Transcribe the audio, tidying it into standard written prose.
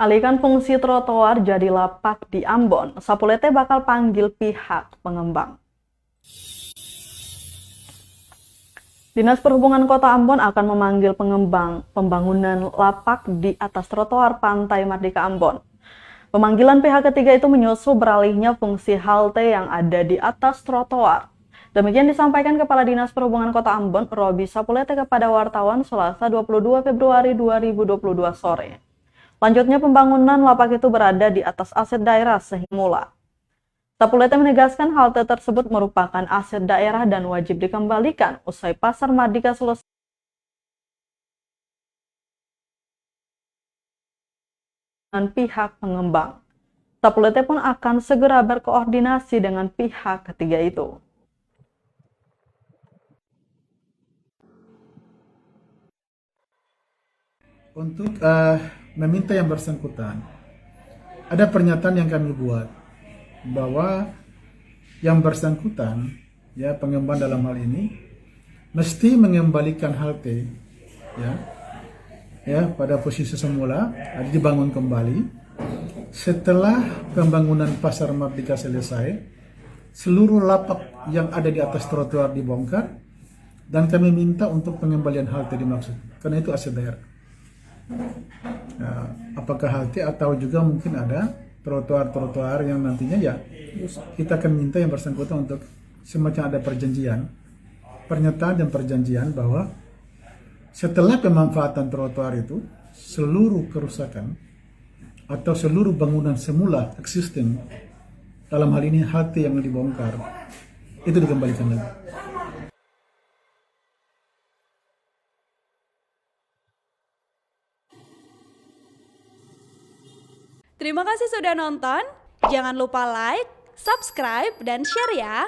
Alihkan fungsi trotoar jadi lapak di Ambon, Sapulete bakal panggil pihak pengembang. Dinas Perhubungan Kota Ambon akan memanggil pengembang pembangunan lapak di atas trotoar Pantai Mardika Ambon. Pemanggilan pihak ketiga itu menyusul beralihnya fungsi halte yang ada di atas trotoar. Demikian disampaikan Kepala Dinas Perhubungan Kota Ambon, Robi Sapulete kepada wartawan Selasa 22 Februari 2022 sore. Lanjutnya pembangunan lapak itu berada di atas aset daerah semula. Sapulete menegaskan halte tersebut merupakan aset daerah dan wajib dikembalikan usai Pasar Mardika selesai dengan pihak pengembang. Sapulete pun akan segera berkoordinasi dengan pihak ketiga itu. Untuk meminta yang bersangkutan, ada pernyataan yang kami buat bahwa yang bersangkutan, ya pengembang dalam hal ini, mesti mengembalikan halte, ya pada posisi semula, dibangun kembali. Setelah pembangunan Pasar Mardika selesai, seluruh lapak yang ada di atas trotoar dibongkar, dan kami minta untuk pengembalian halte dimaksud, karena itu aset daerah. Apakah halte atau juga mungkin ada trotoar-trotoar yang nantinya ya kita akan minta yang bersangkutan untuk semacam ada perjanjian, pernyataan dan perjanjian bahwa setelah pemanfaatan trotoar itu seluruh kerusakan atau seluruh bangunan semula existing, dalam hal ini halte yang dibongkar, itu dikembalikan lagi. Terima kasih sudah nonton. Jangan lupa like, subscribe, dan share ya.